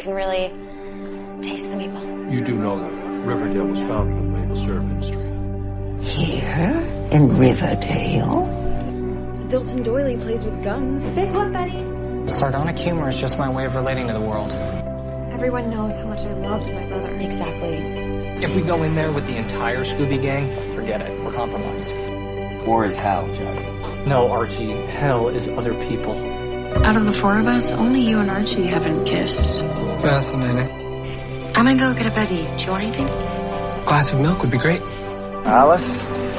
can really taste the maple. You do know that Riverdale was founded on the maple syrup industry. Here in Riverdale? Dilton Doily plays with guns. Big what, Betty? Sardonic humor is just my way of relating to the world. Everyone knows how much I loved my brother. Exactly. If we go in there with the entire Scooby Gang, forget it. We're compromised. War is hell, Joe. No, Archie. Hell is other people. Out of the four of us, only you and Archie haven't kissed. Fascinating. I'm gonna go get a Betty. Do you want anything? A glass of milk would be great. Alice?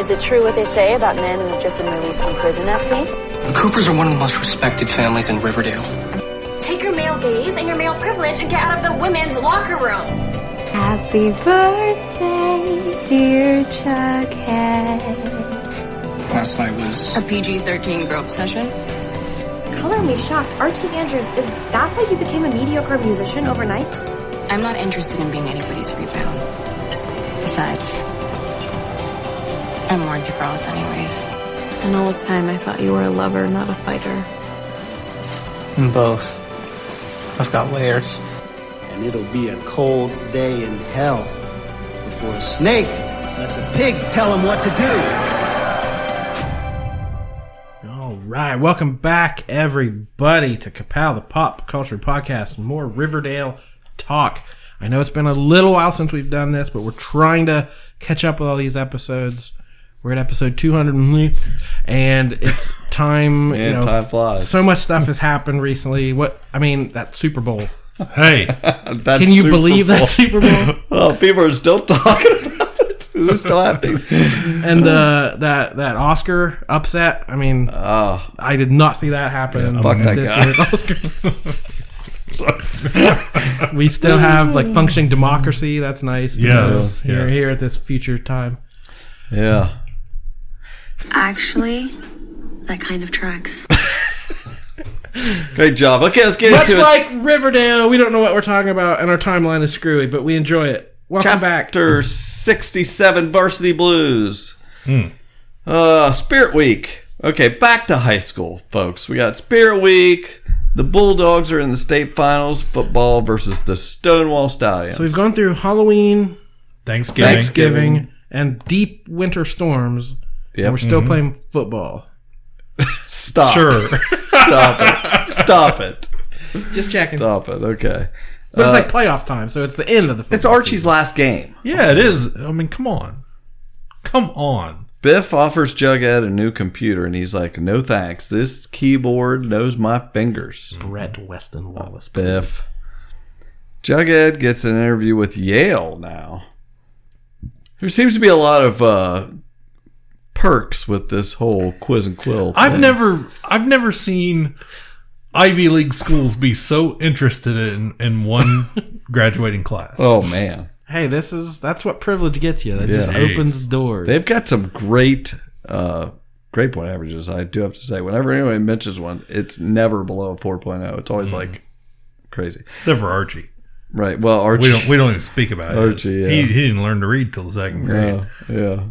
Is it true what they say about men who have just been released from prison, FP? The Coopers are one of the most respected families in Riverdale. Take your male gaze and your male privilege and get out of the women's locker room. Happy birthday, dear Jughead. Last night was A PG-13 grope session? Color me shocked. Archie Andrews, is that why you became a mediocre musician overnight? I'm not interested in being anybody's rebound. Besides, I'm more into girls anyways. And all this time I thought you were a lover, not a fighter. both. I've got layers. And it'll be a cold day in hell before a snake lets a pig tell him what to do. All right, welcome back, everybody, to Ka-Pow, the pop culture podcast. More Riverdale talk. I know it's been a little while since we've done this, but we're trying to catch up with all these episodes. We're at episode 200, and it's time. Man, time flies. So much stuff has happened recently. That Super Bowl. Hey, can you believe that Super Bowl? Oh, people are still talking about it. Is it still happening? And that Oscar upset. I did not see that happen. Yeah, fuck that guy. Oscars. We still have functioning democracy. That's nice. Yes. Here at this future time. Yeah. Actually, that kind of tracks. Great job. Okay, let's get into it. Much like Riverdale, we don't know what we're talking about, and our timeline is screwy, but we enjoy it. Welcome back. Chapter 67, Varsity Blues. Spirit Week. Okay, back to high school, folks. We got Spirit Week. The Bulldogs are in the state finals. Football versus the Stonewall Stallions. So we've gone through Halloween, Thanksgiving, and deep winter storms. Yep. And we're still playing football. Stop. Sure. Stop it. Just checking. Stop it. Okay. But it's playoff time, so it's the end of the football It's Archie's season. last game. Yeah, it is. Come on. Biff offers Jughead a new computer, and he's like, no thanks. This keyboard knows my fingers. Brett Weston Wallace. Biff. Jughead gets an interview with Yale now. There seems to be a lot of perks with this whole quiz and quill thing. I've never seen Ivy League schools be so interested in one graduating class. Oh man. Hey, that's what privilege gets you. That just opens doors. They've got some great point averages, I do have to say. Whenever anyone mentions one, it's never below a 4.0. It's always like crazy. Except for Archie. Right. Well, Archie. We don't even speak about Archie, it. yeah. He didn't learn to read till the second grade. Yeah.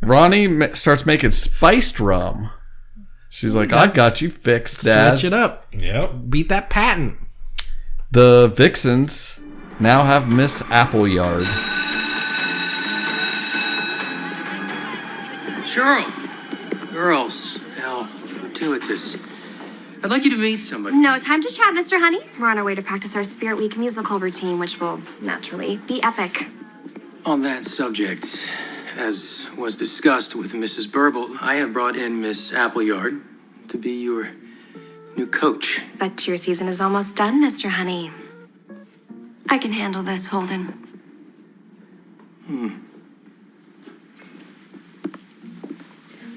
Ronnie starts making spiced rum. She's like, I got you fixed, Dad. Switch it up. Yep. Beat that patent. The Vixens now have Miss Appleyard. Cheryl. Girls. Hell, fortuitous. I'd like you to meet somebody. No time to chat, Mr. Honey. We're on our way to practice our Spirit Week musical routine, which will naturally be epic. On that subject, as was discussed with Mrs. Burble, I have brought in Miss Appleyard to be your new coach. But your season is almost done, Mr. Honey. I can handle this, Holden.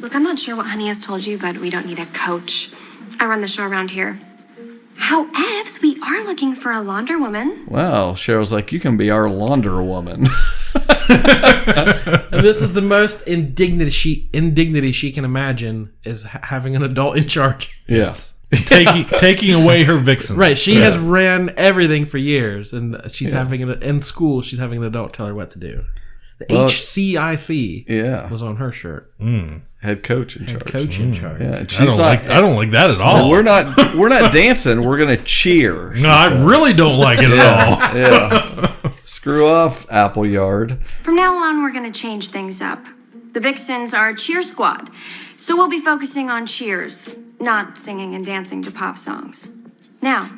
Look, I'm not sure what Honey has told you, but we don't need a coach. I run the show around here. Howevs, we are looking for a launder woman. Well, Cheryl's like, you can be our launder woman. And this is the most indignity she can imagine is having an adult in charge. Yes. taking away her vixen. Right. She has ran everything for years, and she's having in school. She's having an adult tell her what to do. The HCIC yeah. was on her shirt. Head coach in charge. Coach in charge. Yeah, and I don't like that at all. Well, we're not dancing. We're gonna cheer. No, I really don't like it at all. Yeah. Screw off, Appleyard. From now on, we're going to change things up. The Vixens are a cheer squad, so we'll be focusing on cheers, not singing and dancing to pop songs. Now,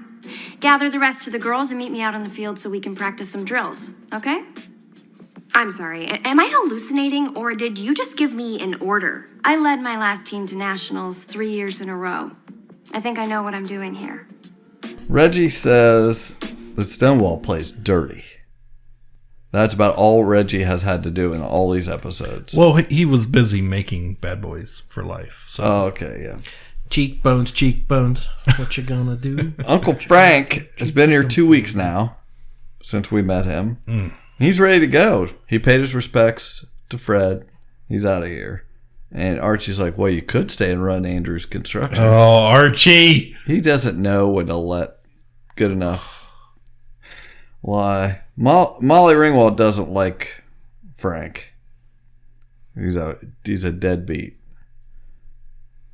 gather the rest of the girls and meet me out on the field so we can practice some drills, okay? I'm sorry, am I hallucinating, or did you just give me an order? I led my last team to nationals 3 years in a row. I think I know what I'm doing here. Reggie says that Stonewall plays dirty. That's about all Reggie has had to do in all these episodes. Well, he was busy making Bad Boys for Life. So. Oh, okay, yeah. Cheekbones. What you gonna do? Uncle Frank has been here 2 weeks now, since we met him. He's ready to go. He paid his respects to Fred. He's out of here. And Archie's like, well, you could stay and run Andrew's construction. Oh, Archie! He doesn't know when to let good enough lie. Molly Ringwald doesn't like Frank. He's a deadbeat.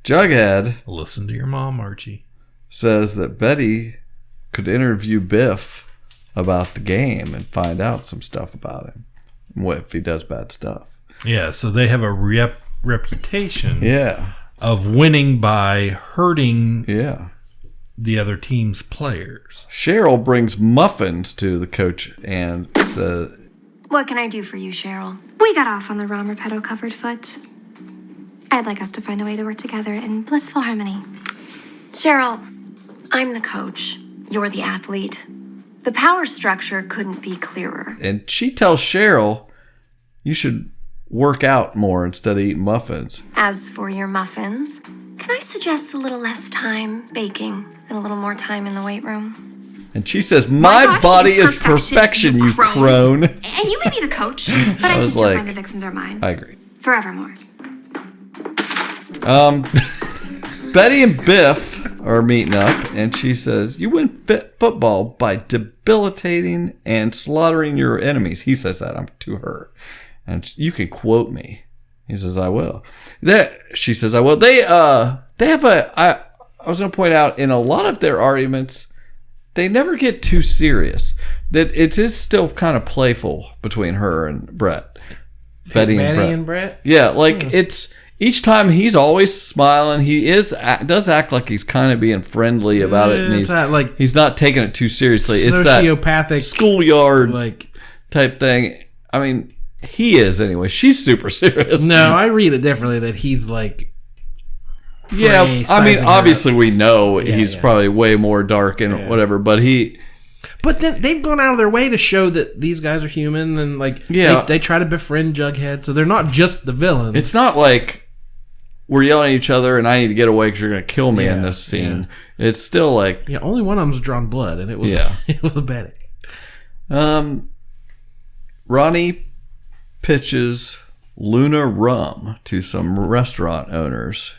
Jughead, listen to your mom, Archie, says that Betty could interview Biff about the game and find out some stuff about him. What if he does bad stuff? Yeah, so they have a reputation Yeah. of winning by hurting Yeah. the other team's players. Cheryl brings muffins to the coach and says, What can I do for you, Cheryl? We got off on the wrong Repetto-covered foot. I'd like us to find a way to work together in blissful harmony. Cheryl, I'm the coach. You're the athlete. The power structure couldn't be clearer. and she tells Cheryl, you should work out more instead of eating muffins. As for your muffins, can I suggest a little less time baking and a little more time in the weight room? And she says, my body is perfection, you crone. And you may be the coach, but I was think you'll like, find the Vixens are mine. I agree. Forevermore. Betty and Biff are meeting up, and she says, you win football by debilitating and slaughtering your enemies. He says that to her. And you can quote me. He says, I will. She says, I will. They have I was going to point out, in a lot of their arguments, they never get too serious. That it is still kind of playful between her and Brett. Betty and Brett. Yeah, like it's each time he's always smiling. He does act like he's kind of being friendly about it, and he's not taking it too seriously. It's that sociopathic schoolyard type thing. I mean, he is anyway. She's super serious. No, I read it differently. That he's like. Yeah, I mean, obviously we know he's probably way more dark and whatever, but he. But then they've gone out of their way to show that these guys are human, and they try to befriend Jughead, so they're not just the villains. It's not like we're yelling at each other and I need to get away because you're going to kill me in this scene. Yeah. It's still like only one of them's drawn blood, and it was it was Betty. Ronnie pitches Luna rum to some restaurant owners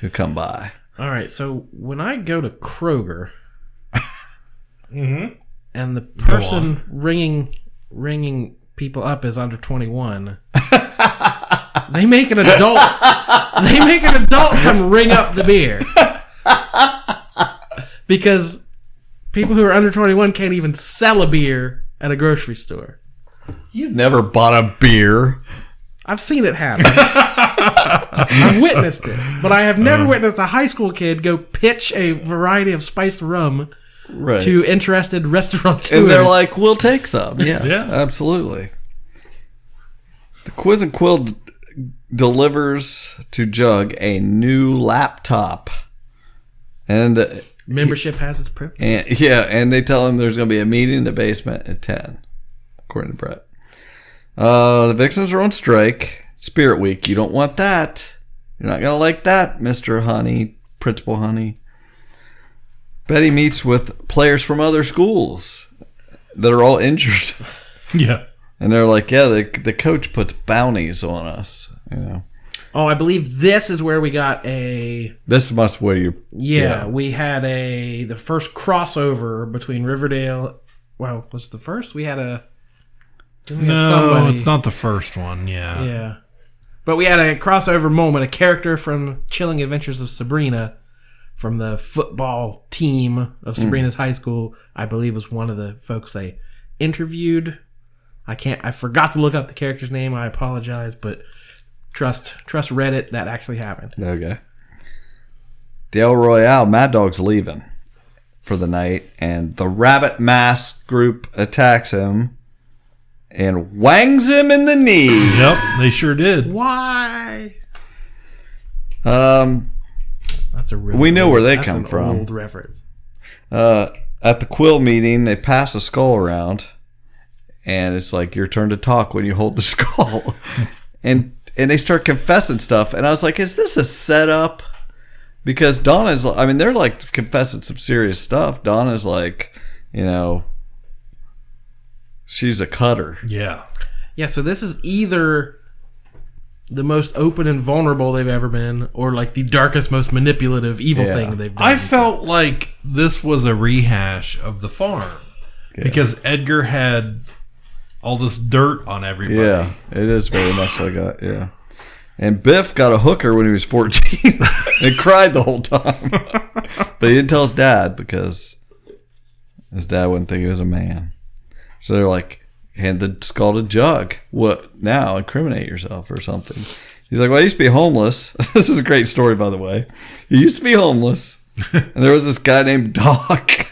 who come by. All right, so when I go to Kroger, and the person ringing people up is under 21, they make an adult. They make an adult come ring up the beer because people who are under 21 can't even sell a beer at a grocery store. You've never bought a beer. I've seen it happen. I've witnessed it. But I have never witnessed a high school kid go pitch a variety of spiced rum to interested restaurateurs. And they're like, we'll take some. Yes, absolutely. The Quiz and Quill delivers to Jug a new laptop. And membership has its privilege. And they tell him there's going to be a meeting in the basement at 10, according to Brett. The Vixens are on strike. Spirit Week. You don't want that. You're not going to like that, Mr. Honey, Principal Honey. Betty meets with players from other schools that are all injured. Yeah. And they're like, the coach puts bounties on us. You know. Oh, I believe this is where we got a... This must where you... Yeah, we had the first crossover between Riverdale... Well, was it the first? We had No, it's not the first one. Yeah. Yeah. But we had a crossover moment. A character from Chilling Adventures of Sabrina, from the football team of Sabrina's high school, I believe was one of the folks they interviewed. I forgot to look up the character's name. I apologize, but trust Reddit, that actually happened. Okay. Dale Royale, Mad Dog's leaving for the night, and the Rabbit Mask group attacks him and wangs him in the knee. Yep, they sure did. Why? That's a really we know where they come from. Old reference. At the Quill meeting, they pass a skull around, and it's like your turn to talk when you hold the skull, and they start confessing stuff, and I was like, is this a setup? Because Donna's, I mean, they're like confessing some serious stuff. Donna's like, you know, she's a cutter. Yeah. Yeah, so this is either the most open and vulnerable they've ever been, or like the darkest, most manipulative, evil thing they've done. I felt like this was a rehash of The Farm. Yeah. Because Edgar had all this dirt on everybody. Yeah, it is very much like that, yeah. And Biff got a hooker when he was 14 and cried the whole time. But he didn't tell his dad because his dad wouldn't think he was a man. So they're like, hand the skull to Jug. What now? Incriminate yourself or something. He's like, well, I used to be homeless. This is a great story, by the way. He used to be homeless. And there was this guy named Doc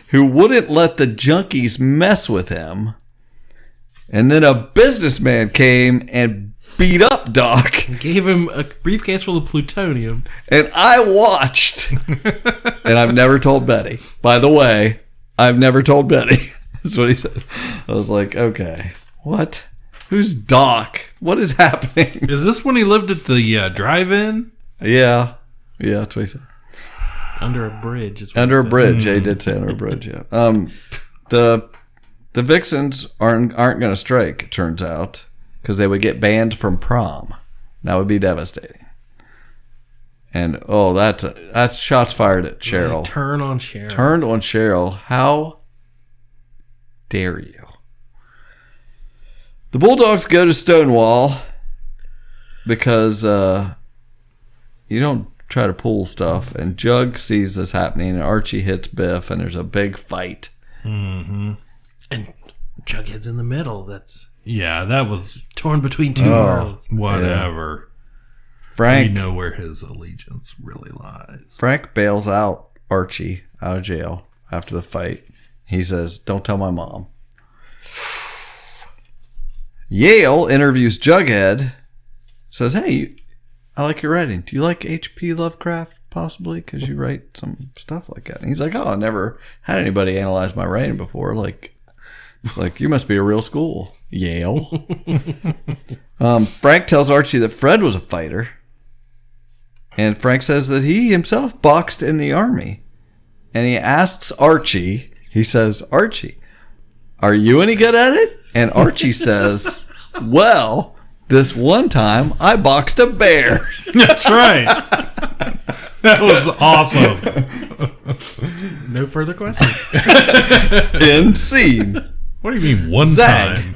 who wouldn't let the junkies mess with him. And then a businessman came and beat up Doc. Gave him a briefcase full of plutonium. And I watched. And I've never told Betty. By the way, I've never told Betty. That's what he said. I was like, okay, what? Who's Doc? What is happening? Is this when he lived at the drive-in? Yeah. Yeah, that's what he said. Under a bridge. Under a bridge. Yeah, he did say under a bridge, yeah. The Vixens aren't going to strike, it turns out, because they would get banned from prom. That would be devastating. And, oh, that's shots fired at Cheryl. They turn on Cheryl. Turned on Cheryl. How dare you? The Bulldogs go to Stonewall because you don't try to pull stuff. And Jug sees this happening, and Archie hits Biff, and there's a big fight. Mm-hmm. And Jughead's in the middle. That was torn between two worlds. Whatever. Yeah. Frank, we know where his allegiance really lies. Frank bails out Archie out of jail after the fight. He says, don't tell my mom. Yale interviews Jughead. Says, hey, I like your writing. Do you like H.P. Lovecraft, possibly? Because you write some stuff like that. And he's like, oh, I never had anybody analyze my writing before. It's like, you must be a real school, Yale. Frank tells Archie that Fred was a fighter. And Frank says that he himself boxed in the army. And he asks Archie... He says, Archie, are you any good at it? And Archie says, well, this one time I boxed a bear. That's right. That was awesome. No further questions. End scene. What do you mean one time?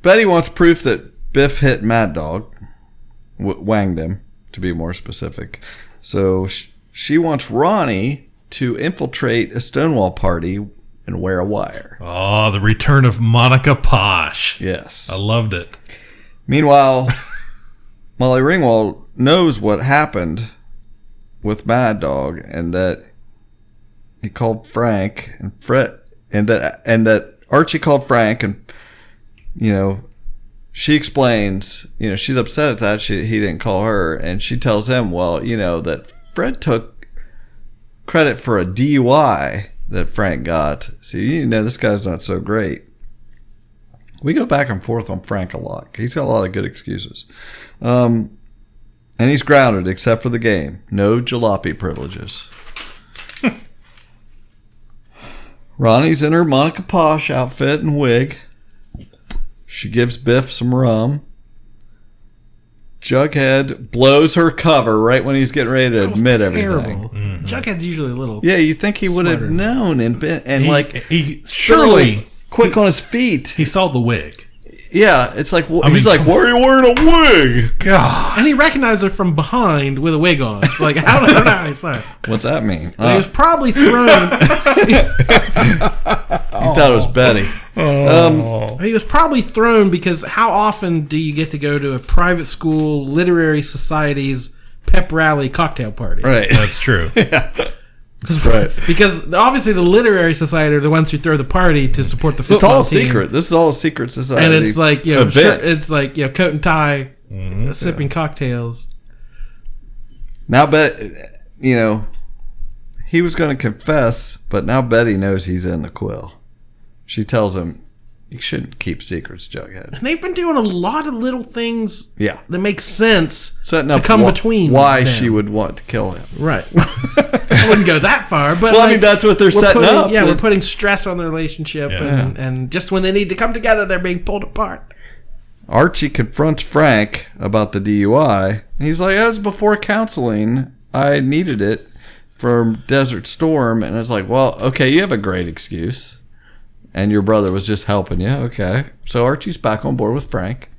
Betty wants proof that Biff hit Mad Dog. Wanged him, to be more specific. So she wants Ronnie to infiltrate a Stonewall party and wear a wire. Oh, the return of Monica Posh. Yes. I loved it. Meanwhile, Molly Ringwald knows what happened with Mad Dog and that he called Frank and Fred and that Archie called Frank and, you know, she explains, you know, she's upset at that he didn't call her, and she tells him, well, you know, that Fred took credit for a DUI that Frank got. So, you know, this guy's not so great. We go back and forth on Frank a lot. He's got a lot of good excuses. And he's grounded except for the game. No jalopy privileges. Ronnie's in her Monica Posh outfit and wig. She gives Biff some rum. Jughead blows her cover right when he's getting ready to admit everything. Mm-hmm. Jughead's usually a little. Yeah, you think he would have known and he surely quick on his feet. He saw the wig. Yeah, it's like he's like, why are you wearing a wig? God, and he recognized her from behind with a wig on. It's like, how did I say? What's that mean? He was probably thrown. He thought it was Betty. He was probably thrown because how often do you get to go to a private school literary society's pep rally cocktail party? Right, that's true. Yeah. Right. Because obviously the literary society are the ones who throw the party to support the football team. It's all secret. This is all a secret society. And it's like, it's like, coat and tie, sipping cocktails. Now, he was going to confess, but now Betty knows he's in the quill. She tells him, you shouldn't keep secrets, Jughead. And they've been doing a lot of little things that make sense setting to up come between why them. she would want to kill him. Right. I wouldn't go that far, but well, I mean, that's what they're setting up. Yeah, we're putting stress on the relationship, and just when they need to come together, they're being pulled apart. Archie confronts Frank about the DUI. He's like, as before counseling, I needed it from Desert Storm. And it's like, well, okay, you have a great excuse. And your brother was just helping you. Okay. So Archie's back on board with Frank.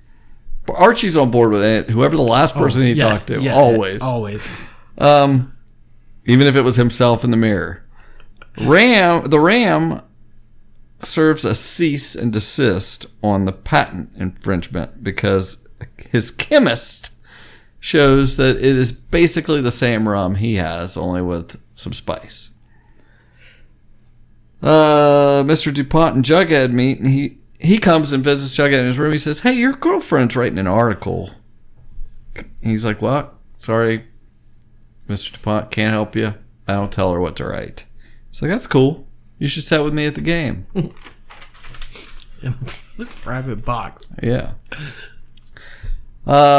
Archie's on board with whoever the last person he talked to. Yeah, always. Always. Even if it was himself in the mirror. The Ram serves a cease and desist on the patent infringement because his chemist shows that it is basically the same rum he has, only with some spice. Mr. DuPont and Jughead meet, and he comes and visits Jughead in his room. He says, hey, your girlfriend's writing an article. And he's like, what? Sorry, Mr. DuPont, can't help you. I don't tell her what to write. He's like, that's cool. You should sit with me at the game. In a private box. Yeah.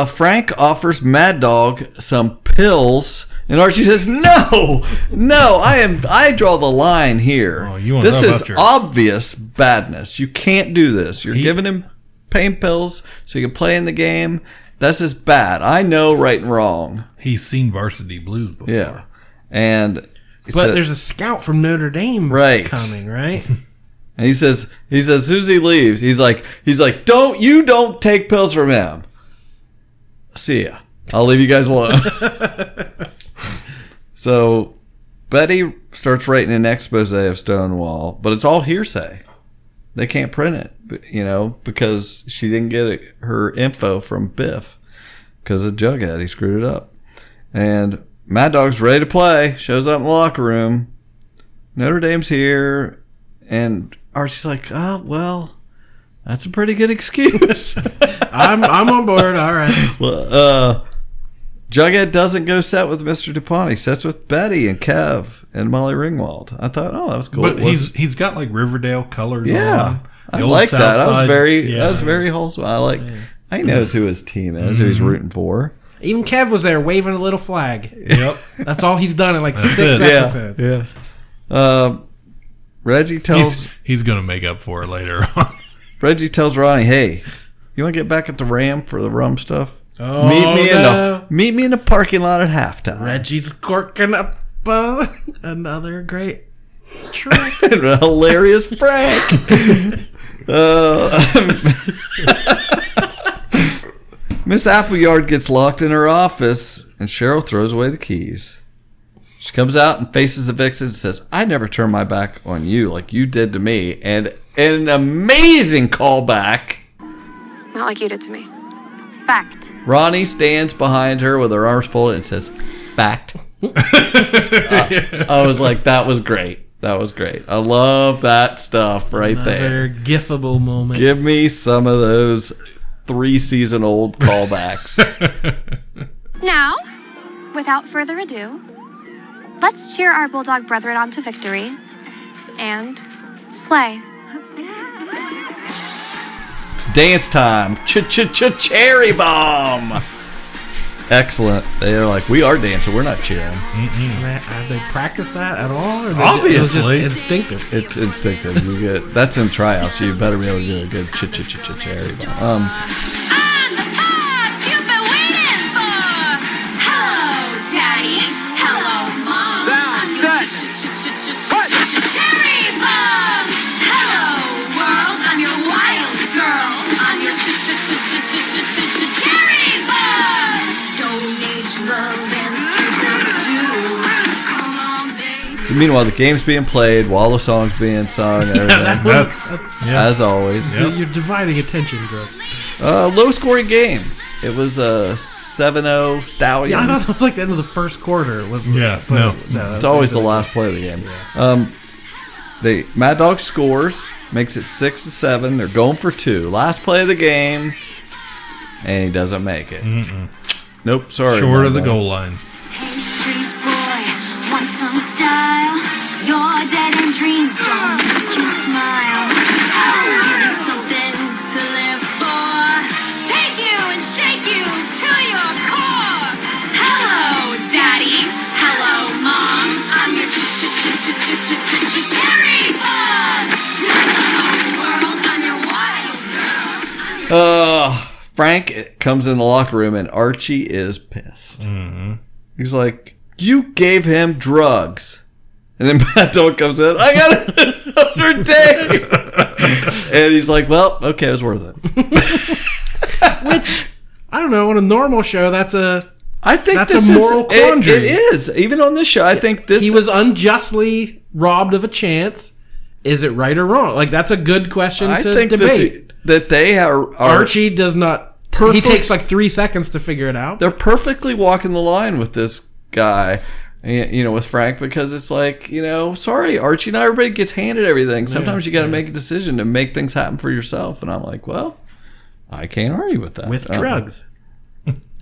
Frank offers Mad Dog some pills, and Archie says, "No, I draw the line here. Oh, this is obvious badness. You can't do this. You're giving him pain pills so you can play in the game. This is bad. I know right and wrong." He's seen Varsity Blues before. Yeah, but there's a scout from Notre Dame coming, right? And he says, Susie leaves. He's like, don't take pills from him. See ya. I'll leave you guys alone. So Betty starts writing an expose of Stonewall, but it's all hearsay. They can't print it, because she didn't get her info from Biff because of Jughead. He screwed it up. And Mad Dog's ready to play. Shows up in the locker room. Notre Dame's here. And Archie's like, oh, well, that's a pretty good excuse. I'm on board. All right. Well, Jughead doesn't go set with Mr. DuPont. He sets with Betty and Kev and Molly Ringwald. I thought, that was cool. But he's got like Riverdale colors on. I like that. That was very wholesome. He knows who his team is, who he's rooting for. Even Kev was there waving a little flag. Yep. That's all he's done in like 6 episodes. Yeah. Reggie tells... He's going to make up for it later on. Reggie tells Ronnie, hey, you want to get back at the Ram for the rum stuff? Oh, meet me in the parking lot at halftime. Reggie's corking up another great trick. A hilarious prank. Miss Appleyard gets locked in her office, and Cheryl throws away the keys. She comes out and faces the Vixens and says, I never turned my back on you like you did to me. And an amazing callback. Not like you did to me. Fact. Ronnie stands behind her with her arms folded and says, fact. I was like, that was great. That was great. I love that stuff right there. Another gifable moment. Give me some of those 3-season-old callbacks. Now, without further ado, let's cheer our bulldog brethren on to victory and slay. It's dance time. Cherry bomb. Excellent. They're like, we are dancing. We're not cheering. Have they practiced that at all? Or obviously. It's just instinctive. It's instinctive. That's in tryouts. You better be able to do a good cherry bomb. I'm the fox you've been waiting Cherry bomb! Hello, world. I'm your wild girl. I'm your cherry bomb! Stone Age love and stage sounds too. Come on, baby. Meanwhile, the game's being played while the song's being sung and everything. That's as always. You're dividing attention, bro. Low-scoring game. It was a 7-0 Stallions. Yeah, I thought it was like the end of the first quarter. It's always the last play of the game. Yeah. Mad Dog scores, makes it 6-7. They're going for 2. Last play of the game, and he doesn't make it. Nope, sorry. Short of the goal line. Hey, street boy, want some style? Your dead-end dreams don't make you smile. I'll give you something to live for. Take you and shake you to your core. Hello, Daddy. Hello, Mom. I'm your cherry bomb. Hello, world. I'm your wild girl. Frank comes in the locker room, and Archie is pissed. He's like, "You gave him drugs." And then Mad Dog comes in, "I got another day." And he's like, "Well, okay, it was worth it." Which, I don't know, on a normal show, that's a this moral quandary. It is. Even on this show, I think this... He was unjustly robbed of a chance. Is it right or wrong? Like, that's a good question to debate. That they are... Archie does not... He takes like 3 seconds to figure it out. They're perfectly walking the line with this guy, you know, with Frank, because it's like, you know, sorry, Archie, not everybody gets handed everything. Sometimes you got to make a decision to make things happen for yourself. And I'm like, well, I can't argue with that. With drugs.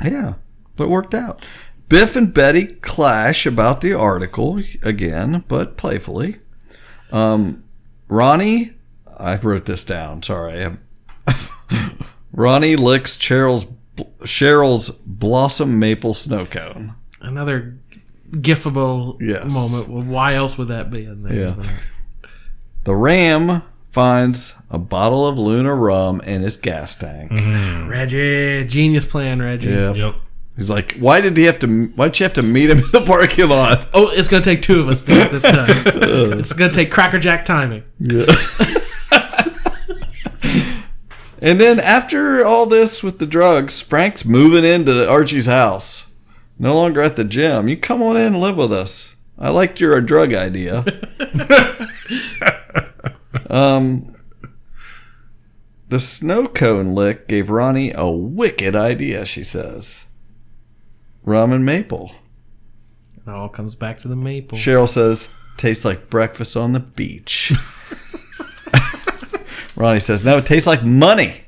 Yeah, but it worked out. Biff and Betty clash about the article again, but playfully. Ronnie, I wrote this down. Sorry. Ronnie licks Cheryl's blossom maple snow cone. Another gifable moment. Well, why else would that be in there? Yeah. The Ram finds a bottle of Luna rum in his gas tank. Reggie, genius plan, Reggie. Yeah. Yep. He's like, why'd you have to meet him in the parking lot? Oh, it's gonna take 2 of us to get this done. It's gonna take crackerjack timing. Yeah. And then after all this with the drugs, Frank's moving into Archie's house. No longer at the gym. You come on in and live with us. I liked your drug idea. The snow cone lick gave Ronnie a wicked idea, she says. Rum and maple. It all comes back to the maple. Cheryl says, tastes like breakfast on the beach. Ronnie says, no, it tastes like money.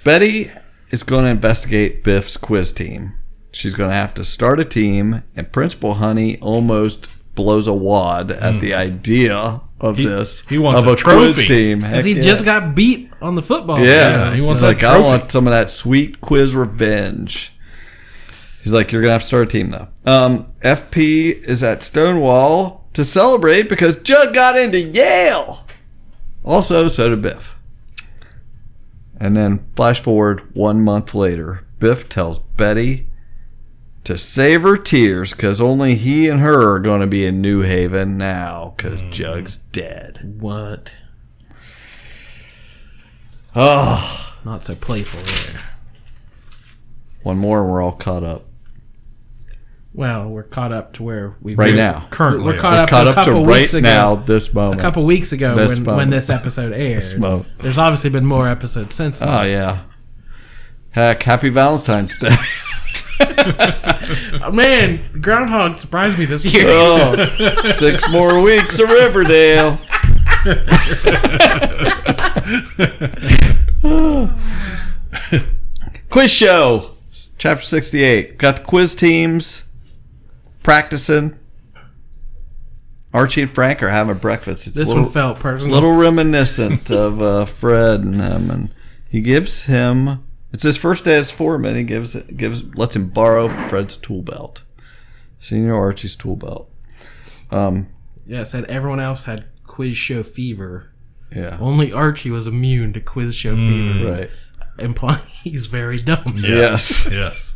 Betty is going to investigate Biff's quiz team. She's going to have to start a team, and Principal Honey almost blows a wad at the idea of this. He wants of a trophy. Quiz team. Because he just got beat on the football. Yeah. He wants He's a like, trophy. I want some of that sweet quiz revenge. He's like, you're going to have to start a team, though. FP is at Stonewall to celebrate because Jug got into Yale. Also, so did Biff. And then flash forward 1 month later, Biff tells Betty to save her tears because only he and her are going to be in New Haven now because Jug's dead. What? Oh. Not so playful there. One more and we're all caught up. Well, we're caught up to where we've right now. Currently, we're caught up to right weeks ago, now. This moment. A couple weeks ago when this episode aired. This moment. There's obviously been more episodes since then. Oh yeah. Heck, happy Valentine's Day. Oh, man, Groundhog surprised me this year. Oh, 6 more weeks of Riverdale. Quiz show, chapter 68. Got the quiz teams practicing. Archie and Frank are having breakfast. It's this one felt personal. A little reminiscent of Fred and him, and he gives him. It's his first day as foreman. He lets him borrow Fred's tool belt, Senior Archie's tool belt. Yeah, it said everyone else had quiz show fever. Yeah, only Archie was immune to quiz show fever. Right. Implying he's very dumb. Yes. Yes.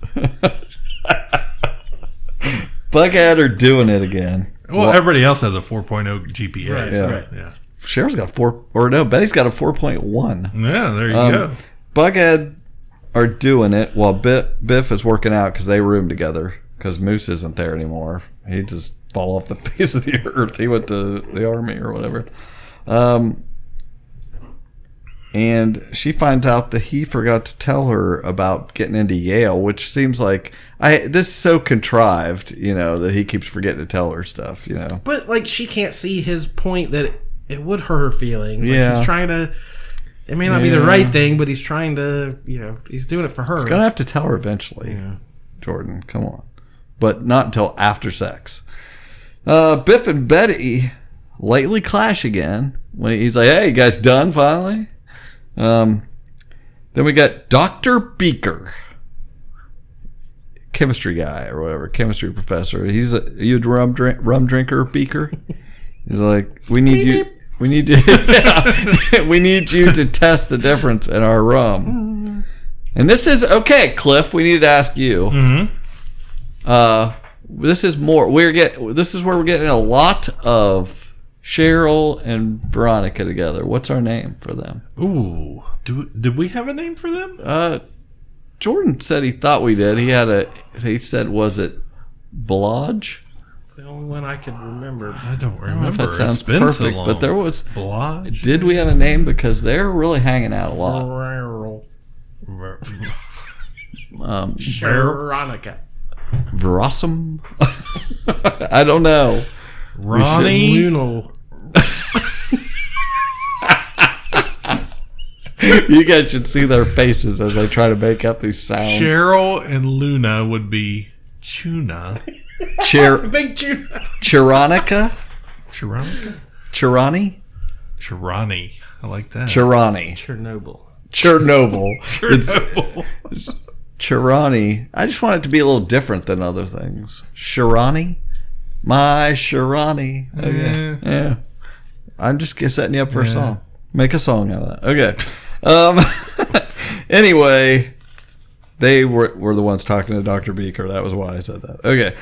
Buckhead are doing it again. Well, everybody else has a 4.0 GPA. Right, Yeah. right. Yeah. Cheryl's got Betty's got a 4.1. Yeah, there you go. Buckhead are doing it while Biff is working out because they room together because Moose isn't there anymore. He just fall off the face of the earth. He went to the army or whatever. And she finds out that he forgot to tell her about getting into Yale, which seems like this is so contrived, that he keeps forgetting to tell her stuff, But like she can't see his point that it would hurt her feelings. Like, Yeah. he's trying to. It may not be the right thing, but he's trying to. He's doing it for her. He's gonna have to tell her eventually. Yeah. Jordan, come on, but not until after sex. Biff and Betty lightly clash again when he's like, "Hey, you guys done finally?" Then we got Dr. Beaker, chemistry guy or whatever, chemistry professor. He's a rum drinker, Beaker. He's like, we need you to test the difference in our rum. And this is okay, Cliff. We need to ask you. This is more. This is where we're getting a lot of Cheryl and Veronica together. What's our name for them? Ooh, did we have a name for them? Jordan said he thought we did. He said, was it Blodge? It's the only one I could remember. I don't I don't know remember. if that sounds It's been perfect, so long. but there was. Blodge? Did we have a name? Because they're really hanging out a lot. Veronica. Verossum? I don't know. Ronnie? Luno. You guys should see their faces as they try to make up these sounds. Cheryl and Luna would be Tuna. Big tuna. Chironica? Chironica? Chirani? Chirani. I like that. Chirani. Chernobyl. It's Chirani. I just want it to be a little different than other things. Chirani? My Chirani. Okay. Yeah. I'm just setting you up for a song. Make a song out of that. Okay. Anyway, they were the ones talking to Dr. Beaker. That was why I said that. Okay.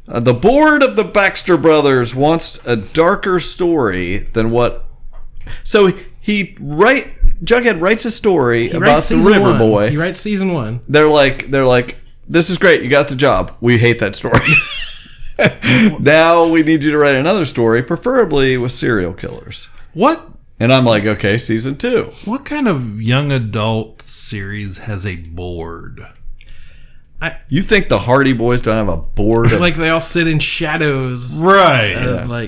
The board of the Baxter Brothers wants a darker story than what... So Jughead writes a story about the River Boy. He writes season 1. They're like, this is great. You got the job. We hate that story. Now we need you to write another story, preferably with serial killers. What? And I'm like, okay, season 2. What kind of young adult series has a board? You think the Hardy Boys don't have a board? Like they all sit in shadows. Right. I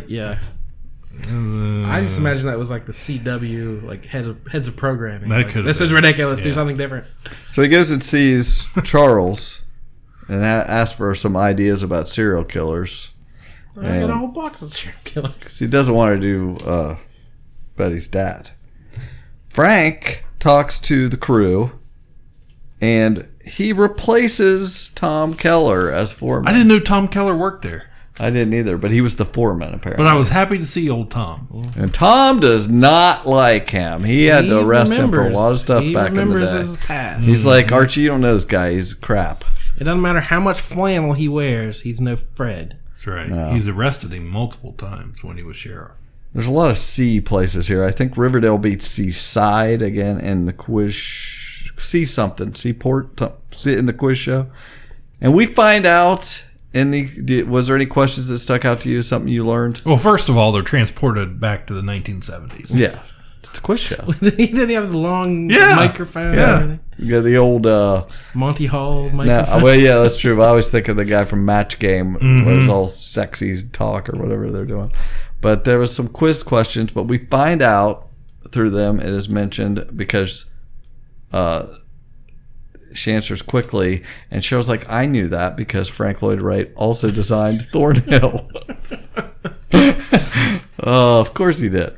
just imagine that was like the CW, like heads of programming. That Like, could. This is ridiculous. Do something different. So he goes and sees Charles and asks for some ideas about serial killers. I got a whole box of serial killers. Because he doesn't want to do Betty's dad. Frank talks to the crew, and he replaces Tom Keller as foreman. I didn't know Tom Keller worked there. I didn't either, but he was the foreman apparently. But I was happy to see old Tom. And Tom does not like him. He had to arrest him for a lot of stuff back in the remembers day. his past. He's like, Archie, you don't know this guy. He's crap. It doesn't matter how much flannel he wears. He's no Fred. That's right. No. He's arrested him multiple times when he was sheriff. There's a lot of C places here. I think Riverdale beats Seaside again in the quiz. Seaport in the quiz show. And we find out was there any questions that stuck out to you? Something you learned? Well, first of all, they're transported back to the 1970s. Yeah. It's a quiz show. Did he have the long microphone? Yeah. And everything? You got the old Monty Hall microphone. well, yeah, that's true. But I always think of the guy from Match Game where it's all sexy talk or whatever they're doing. But there was some quiz questions, but we find out through them, it is mentioned because she answers quickly, and Cheryl's like, I knew that because Frank Lloyd Wright also designed Thornhill. Oh, of course he did.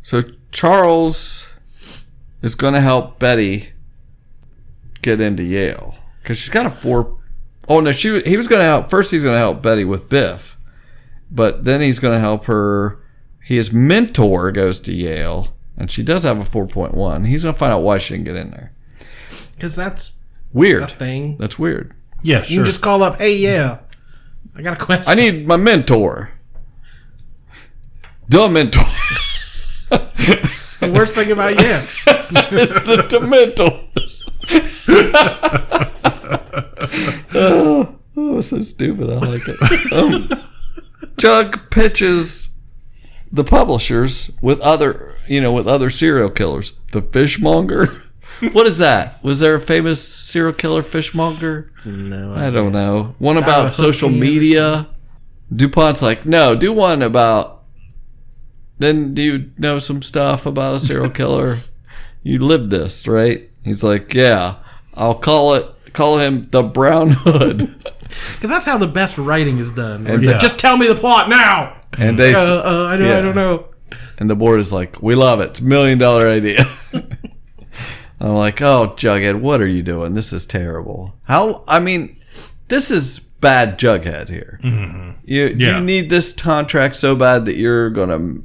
So Charles is going to help Betty get into Yale because she's got a 4. Oh no, he was going to help. First, he's going to help Betty with Biff, but then he's going to help her. His mentor goes to Yale, and she does have a 4.1. He's going to find out why she didn't get in there because that's weird. a thing. That's weird. Yeah, You sure. can just call up, hey, yeah, I got a question. I need my mentor. The mentor. The worst thing about yeah. It's the Dementors. Oh, that was so stupid. I like it. Jug pitches the publishers with other serial killers. The fishmonger. What is that? Was there a famous serial killer fishmonger? No, I don't know. One Is that about a social hooking or media. DuPont's like, no, do one about. Then do you know some stuff about a serial killer? You lived this, right? He's like, yeah, I'll call him the Brown Hood. Because that's how the best writing is done. And Like, just tell me the plot now. And they, I don't know. And the board is like, we love it. It's $1 million idea. I'm like, oh, Jughead, what are you doing? This is terrible. This is bad Jughead here. Mm-hmm. You need this contract so bad that you're gonna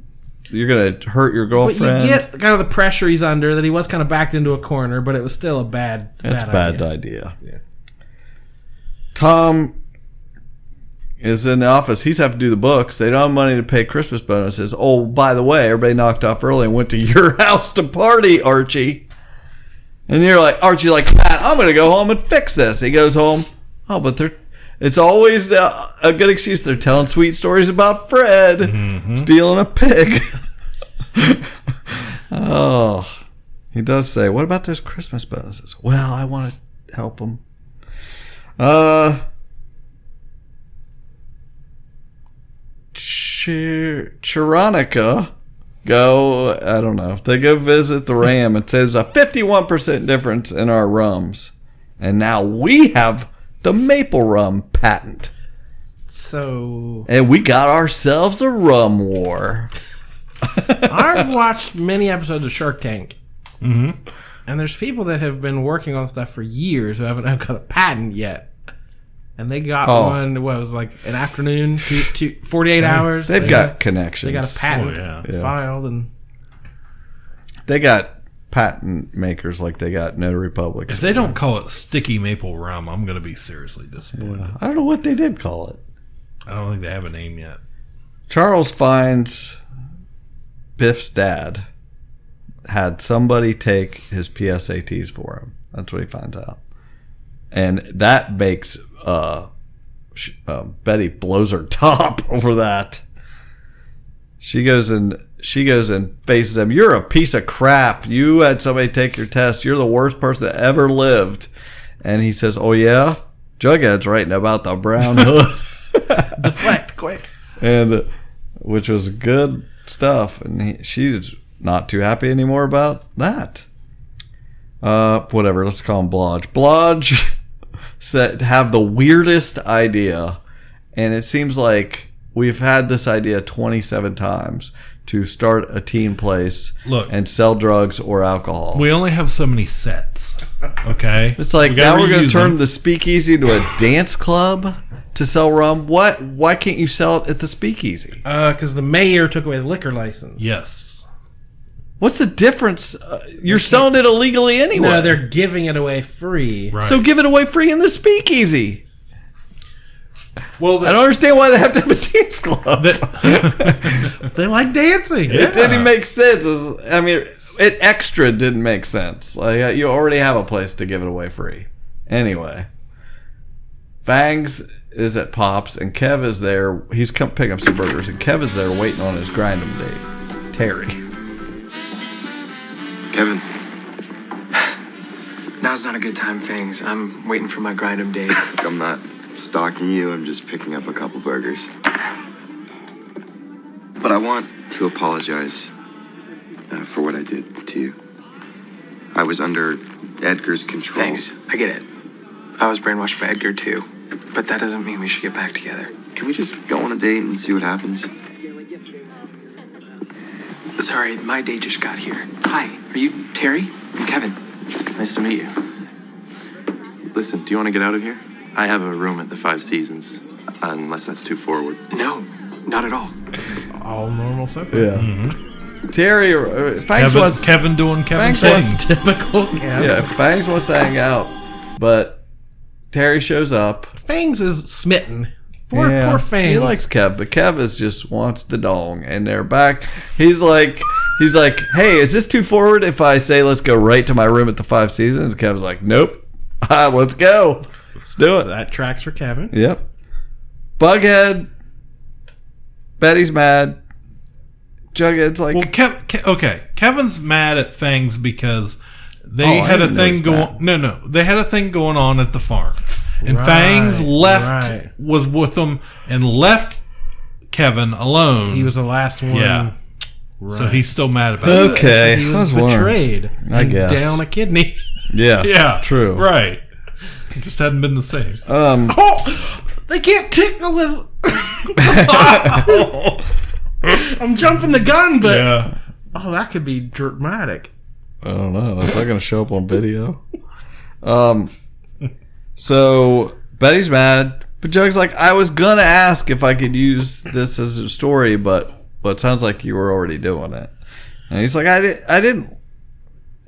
hurt your girlfriend. But you get kind of the pressure he's under, that he was kind of backed into a corner, but it was still a bad idea. Yeah. Tom is in the office. He's having to do the books. They don't have money to pay Christmas bonuses. Oh, by the way, everybody knocked off early and went to your house to party, Archie. And you're like, Archie's like, Matt, I'm going to go home and fix this. He goes home. Oh, but it's always a good excuse. They're telling sweet stories about Fred stealing a pig. Oh, he does say, what about those Christmas bonuses? Well, I want to help him. Chironica they go visit the Ram and say there's a 51% difference in our rums. And now we have the maple rum patent. And we got ourselves a rum war. I've watched many episodes of Shark Tank. Mm-hmm. And there's people that have been working on stuff for years who haven't got a patent yet. And they got one, what was like an afternoon, 48 hours. They've got connections. They got a patent filed. And they got patent makers like they got notary publics. If they don't call it sticky maple rum, I'm going to be seriously disappointed. I don't know what they did call it. I don't think they have a name yet. Charles finds Biff's dad had somebody take his PSATs for him. That's what he finds out. And that makes Betty blows her top over that. She goes and faces him. You're a piece of crap. You had somebody take your test. You're the worst person that ever lived. And he says, oh yeah? Jughead's writing about the Brown Hood. Deflect, quick. And which was good stuff. And she's not too happy anymore about that. Whatever, let's call him Blodge. Blodge have the weirdest idea, and it seems like we've had this idea 27 times to start a teen place and sell drugs or alcohol. We only have so many sets, okay? It's like, now we're going to turn the speakeasy into a dance club to sell rum. What? Why can't you sell it at the speakeasy? Because the mayor took away the liquor license. Yes. What's the difference? You're selling it illegally anyway. No, they're giving it away free. Right. So give it away free in the speakeasy. Well, I don't understand why they have to have a dance club. They like dancing. It didn't make sense. It extra didn't make sense. Like, you already have a place to give it away free. Anyway, Fangs is at Pop's and Kev is there. He's come pick up some burgers and Kev is there waiting on his grind 'em date. Terry. Kevin. Now's not a good time, Fangs. I'm waiting for my grind 'em date. I'm not stalking you. I'm just picking up a couple burgers. But I want to apologize for what I did to you. I was under Edgar's control. Thanks. I get it. I was brainwashed by Edgar, too. But that doesn't mean we should get back together. Can we just go on a date and see what happens? Sorry, my date just got here. Hi, are you Terry? I'm Kevin. Nice to meet you. Listen, do you want to get out of here? I have a room at the Five Seasons, unless that's too forward. No, not at all. All normal so far. Yeah. Mm-hmm. Terry, Fangs wants... Kevin doing Kevin things. Typical. Yeah, Fangs wants to hang out, but Terry shows up. Fangs is smitten. Poor Fangs. He likes Kev, but Kev just wants the dong, and they're back. He's like, hey, is this too forward if I say let's go right to my room at the Five Seasons? Kev's like, nope. Let's go. Let's do it. That tracks for Kevin. Yep. Bughead. Betty's mad. Jughead's like, well, Kevin's mad at Fangs because they had a thing going. No, they had a thing going on at the farm. And Fangs was with them and left Kevin alone. He was the last one. Yeah. Right. So he's still mad about it. Okay. He was betrayed. I guess. Down a kidney. Yes, yeah. True. Right. It just hadn't been the same. They can't tickle this. I'm jumping the gun, but that could be dramatic. I don't know. It's not going to show up on video. So Betty's mad, but Jug's like, I was gonna ask if I could use this as a story, but it sounds like you were already doing it. And he's like, I didn't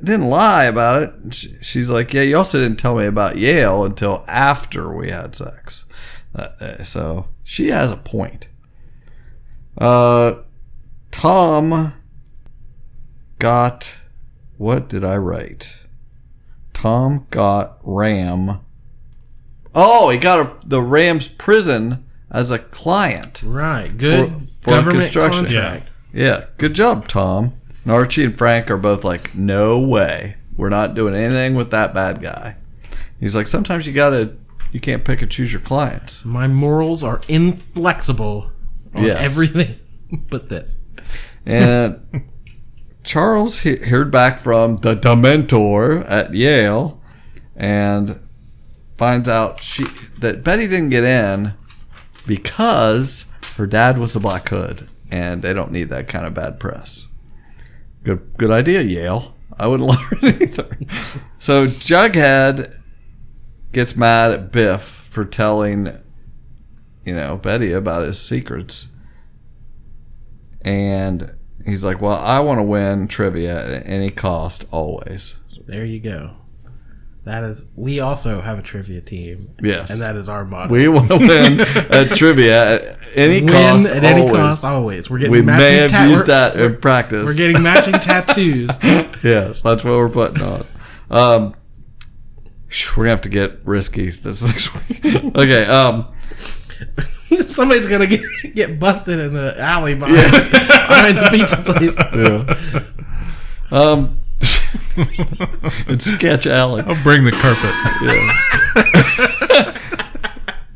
lie about it. She's like, yeah, you also didn't tell me about Yale until after we had sex. So she has a point. Tom got, what did I write? Tom got Ram. Oh, he got the Rams prison as a client. Right. Good for government construction. contract. Yeah. Good job, Tom. And Archie and Frank are both like, no way. We're not doing anything with that bad guy. He's like, sometimes you can't pick and choose your clients. My morals are inflexible on everything but this. And Charles heard back from the Dementor at Yale and finds out that Betty didn't get in because her dad was a Black Hood, and they don't need that kind of bad press. Good idea, Yale. I wouldn't let her in either. So Jughead gets mad at Biff for telling, Betty about his secrets. And he's like, well, I want to win trivia at any cost, always. There you go. We also have a trivia team. Yes. And that is our motto. We want to win at trivia at any cost, at any cost, always. We may have used that in practice. We're getting matching tattoos. Yes, that's what we're putting on. We're going to have to get risky this next week. Okay. Somebody's going to get busted in the alley behind the pizza place. Yeah. It's Sketch Alley. I'll bring the carpet. Yeah.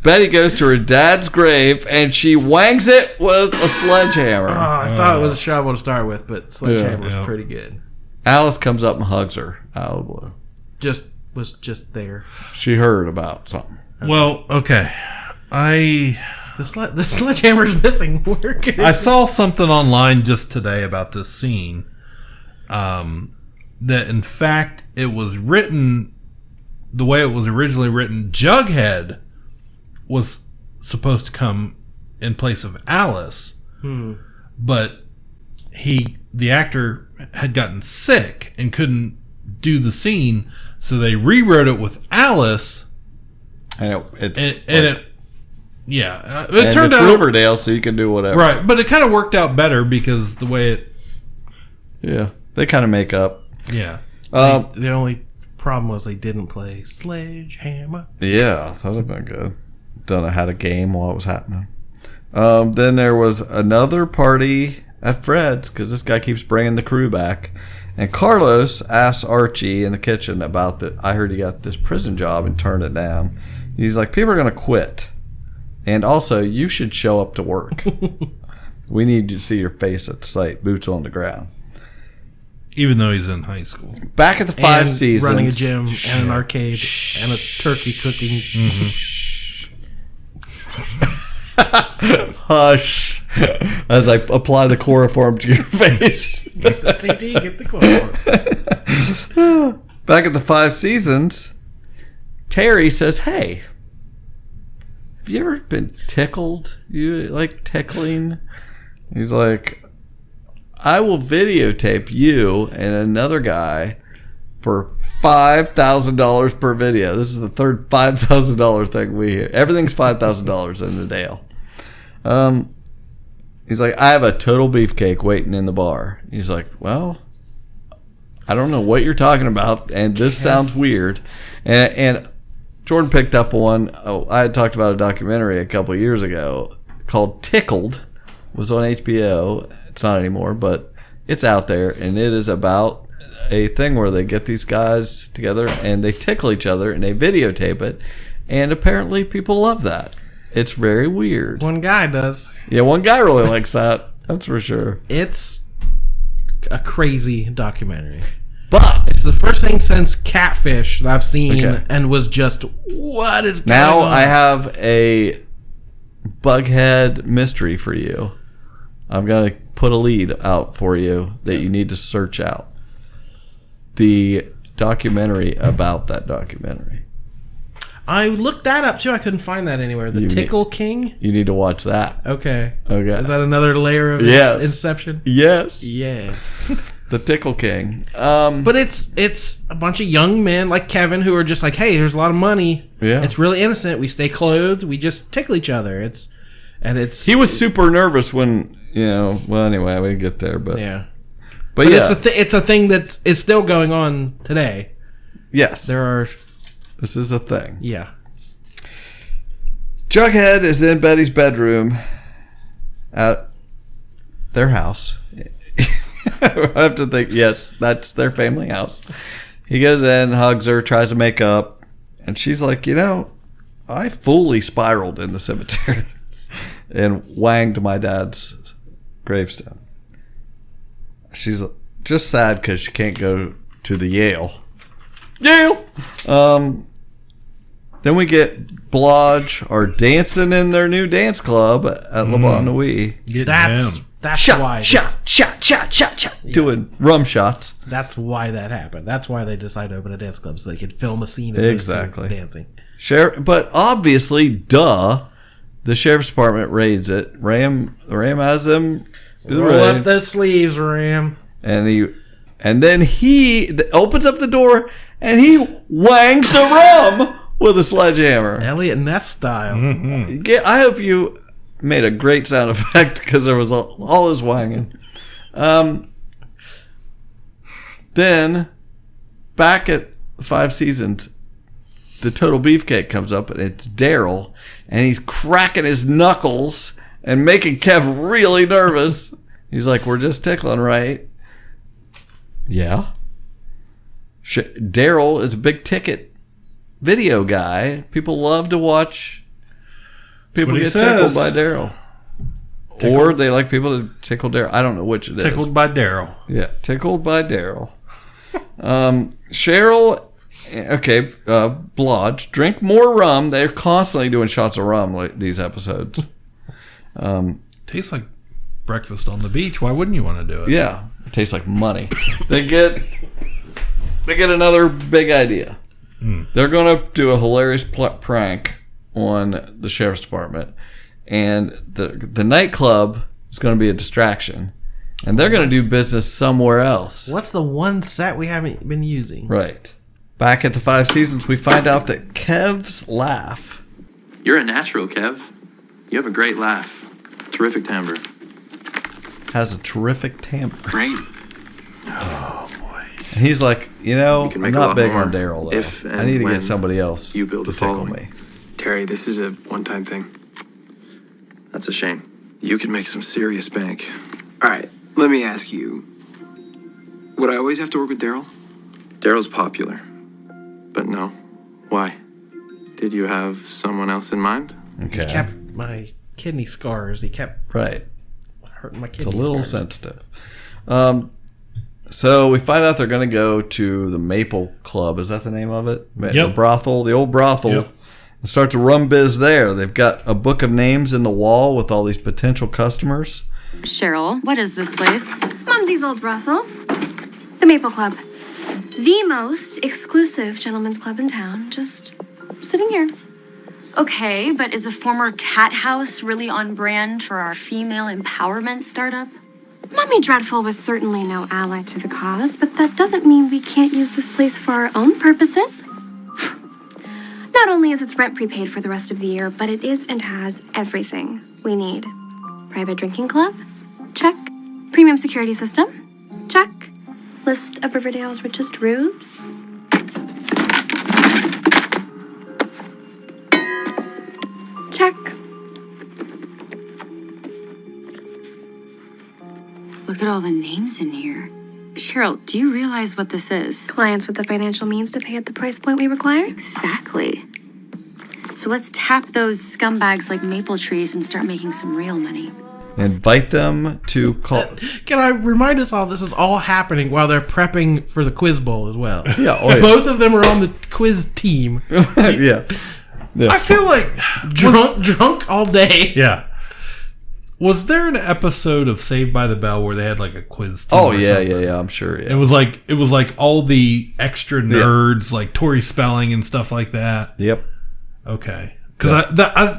Betty goes to her dad's grave and she wangs it with a sledgehammer. I thought it was a shovel to start with, but sledgehammer was pretty good. Alice comes up and hugs her out of the blue. Was just there. She heard about something. Well, okay. The sledgehammer's missing. I saw something online just today about this scene. That in fact it was written the way it was originally written. Jughead was supposed to come in place of Alice, but the actor had gotten sick and couldn't do the scene, so they rewrote it with Alice. And it turned out Riverdale, so you can do whatever. Right, but it kind of worked out better because the way it. Yeah, they kind of make up. Yeah. The only problem was they didn't play Sledgehammer. Yeah, that would have been good. Had a game while it was happening. Then there was another party at Fred's because this guy keeps bringing the crew back. And Carlos asks Archie in the kitchen about I heard he got this prison job and turned it down. He's like, people are going to quit. And also, you should show up to work. We need to see your face at the site, boots on the ground. Even though he's in high school. Back at the Five Seasons. Running a gym and an arcade and a turkey cooking. Hush. As I apply the chloroform to your face. Get the chloroform. Back at the Five Seasons, Terry says, hey, have you ever been tickled? You like tickling? He's like, I will videotape you and another guy for $5,000 per video. This is the third $5,000 thing we hear. Everything's $5,000 in the Dale. He's like, I have a total beefcake waiting in the bar. He's like, well, I don't know what you're talking about, and this sounds weird. And Jordan picked up one. I had talked about a documentary a couple of years ago called Tickled. It was on HBO. It's not anymore, but it's out there, and it is about a thing where they get these guys together and they tickle each other and they videotape it, and apparently people love that. It's very weird. One guy does. Yeah, one guy really likes that. That's for sure. It's a crazy documentary. But it's the first thing since Catfish that I've seen and was just, what is going on? Now I have a Bughead mystery for you. I'm going to put a lead out for you that you need to search out. The documentary about that documentary. I looked that up too. I couldn't find that anywhere. The Tickle King? You need to watch that. Okay. Is that another layer of Inception? Yes. Yeah. The Tickle King. But it's a bunch of young men like Kevin who are just like, hey, here's a lot of money. Yeah. It's really innocent. We stay clothed. We just tickle each other. He was super nervous when, well, anyway, we didn't get there, but yeah. But yeah. It's a thing that is still going on today. Yes. This is a thing. Yeah. Jughead is in Betty's bedroom at their house. I have to think, yes, that's their family house. He goes in, hugs her, tries to make up, and she's like, I fully spiraled in the cemetery and wanged my dad's gravestone. She's just sad because she can't go to the Yale. Then we get Blodge are dancing in their new dance club at Le Bon Nuit. That's why. Shot. Doing rum shots. That's why that happened. That's why they decided to open a dance club so they could film a scene of those two dancing. But obviously, the sheriff's department raids it. Ram has them roll up those sleeves, Ram. And then he opens up the door and he wangs the rum with a sledgehammer. Elliot Ness style. Mm-hmm. I hope you made a great sound effect because there was all his wanging. Then, back at 5 Seasons, the Total Beefcake comes up and it's Daryl, and he's cracking his knuckles and making Kev really nervous. He's like, we're just tickling, right? Yeah. Daryl is a big ticket video guy. People love to watch people get tickled by Daryl. Or they like people to tickle Daryl. I don't know which it is. Tickled by Daryl. Yeah, tickled by Daryl. Cheryl, Blodge, drink more rum. They're constantly doing shots of rum like these episodes. Tastes like breakfast on the beach. Why wouldn't you want to do it? Yeah, it tastes like money. They get another big idea. They're going to do a hilarious prank on the sheriff's department, and the nightclub is going to be a distraction, and they're going to do business somewhere else. What's the one set we haven't been using? Right. Back at the 5 Seasons, we find out that Kev's laugh. You're a natural, Kev. You have a great laugh. Terrific timbre. Has a terrific timbre. Great. Oh, boy. And he's like, I'm not big on Daryl, though. If I need to get somebody else you build to a tickle following. me. Terry, this is a one-time thing. That's a shame. You could make some serious bank. All right, let me ask you. Would I always have to work with Daryl? Daryl's popular. But no. Why? Did you have someone else in mind? Okay. He kept my kidney scars. He kept hurting my kidney scars. It's a little sensitive. So we find out they're going to go to the Maple Club. Is that the name of it? Yep. The brothel, the old brothel. Yep. And start to rum biz there. They've got a book of names in the wall with all these potential customers. Cheryl, what is this place? Mumsy's old brothel. The Maple Club. The most exclusive gentlemen's club in town. Just sitting here. Okay, but is a former cat house really on brand for our female empowerment startup? Mommy Dreadful was certainly no ally to the cause, but that doesn't mean we can't use this place for our own purposes. Not only is its rent prepaid for the rest of the year, but it is and has everything we need. Private drinking club? Check. Premium security system? Check. List of Riverdale's richest rubes? Check. Look at all the names in here. Cheryl, do you realize what this is? Clients with the financial means to pay at the price point we require? Exactly. So let's tap those scumbags like maple trees and start making some real money. Invite them to call. Can I remind us all, this is all happening while they're prepping for the quiz bowl as well. Yeah, oh, yeah. Both of them are on the quiz team. Yeah. I feel like drunk all day. Yeah. Was there an episode of Saved by the Bell where they had like a quiz team? Oh yeah, I'm sure. Yeah. It was like all the extra nerds, like Tori Spelling and stuff like that. Yep. Okay. Because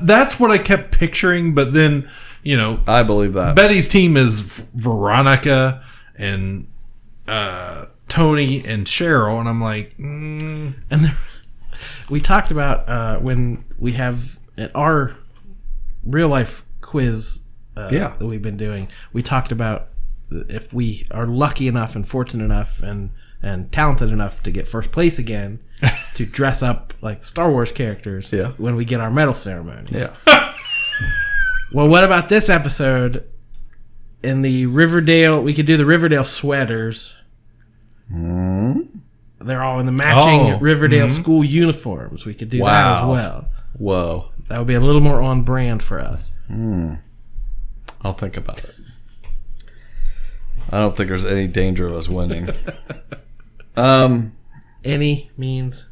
that's what I kept picturing, but then, you know, I believe that Betty's team is Veronica and Tony and Cheryl, and I'm like, And we talked about when we have our real life quiz that we've been doing. We talked about if we are lucky enough and fortunate enough and talented enough to get first place again, to dress up like Star Wars characters when we get our medal ceremony. Yeah. Well, what about this episode? In the Riverdale, we could do the Riverdale sweaters. They're all in the matching Riverdale school uniforms. We could do that as well. Whoa. That would be a little more on brand for us. I'll think about it. I don't think there's any danger of us winning. Any means,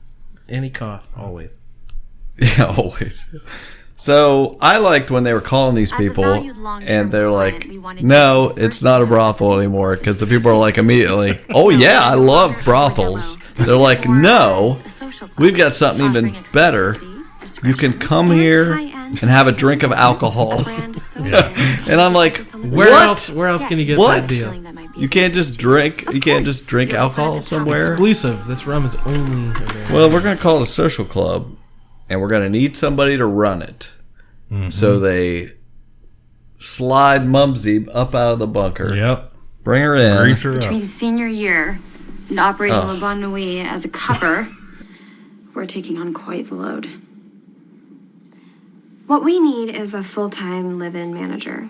any cost, always. Yeah, always. So I liked when they were calling these people, and they're like, "No, it's not a brothel anymore," because the people are like immediately, "Oh yeah, I love brothels." They're like, "No, we've got something even better. You can come here and have a drink of alcohol." And I'm like, Where else can you get that deal? You can't just drink. You can't just drink alcohol somewhere. Exclusive. This rum is only available. Well, we're gonna call it a social club, and we're gonna need somebody to run it. So they slide Mumsy up out of the bunker. Yep. Bring her in. Grease her Between up. senior year and operating Le Bon Nuit as a cover, we're taking on quite the load. What we need is a full-time live-in manager.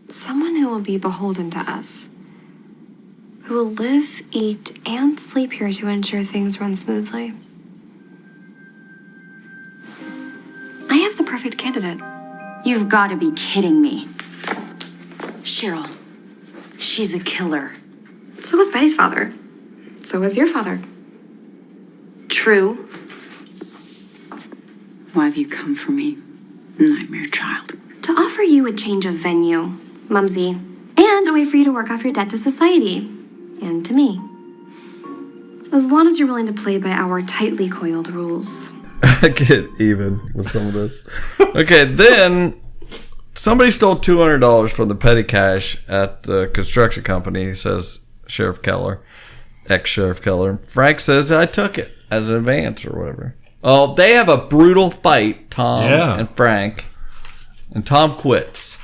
Someone who will be beholden to us. Who will live, eat, and sleep here to ensure things run smoothly. I have the perfect candidate. You've got to be kidding me. Cheryl, she's a killer. So was Betty's father. So was your father. True. Why have you come for me, nightmare child? To offer you a change of venue, Mumsy, and a way for you to work off your debt to society. And to me. As long as you're willing to play by our tightly coiled rules. I get even with some of this. Okay, then somebody stole $200 from the petty cash at the construction company, says Sheriff Keller, ex-Sheriff Keller. Frank says, I took it as an advance or whatever. Oh, they have a brutal fight, Tom and Frank, and Tom quits.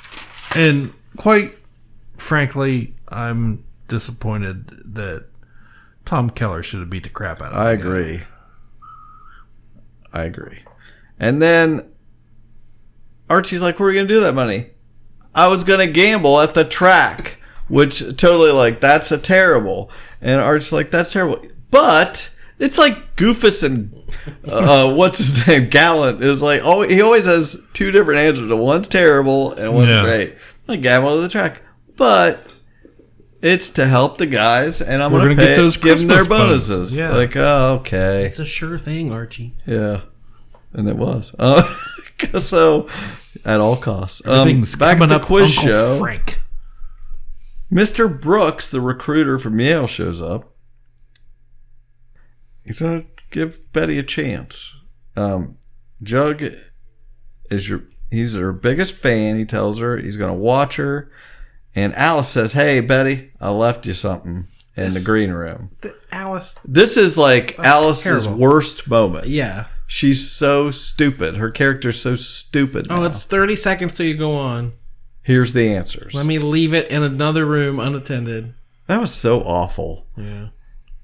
And quite frankly, I'm disappointed that Tom Keller should have beat the crap out of him. I agree. And then Archie's like, where are you going to do that money? I was going to gamble at the track, which totally like, that's a terrible. And Archie's like, that's terrible. But it's like Goofus and what's his name? Gallant is like, oh, he always has two different answers. One's terrible and one's great. I gamble at the track. But it's to help the guys, and I'm going to get those give them their Christmas bonuses. Yeah. Like, oh, okay. It's a sure thing, Archie. Yeah. And it was. So, at all costs. Everything's back at coming the up quiz Uncle show. Frank. Mr. Brooks, the recruiter from Yale, shows up. He's going to give Betty a chance. Jug is he's her biggest fan, he tells her. He's going to watch her. And Alice says, "Hey, Betty, I left you something in the green room." Alice. This is like Alice's terrible. worst moment. Yeah. She's so stupid. Her character's so stupid now. Oh, it's 30 seconds till you go on. Here's the answers. Let me leave it in another room unattended. That was so awful. Yeah.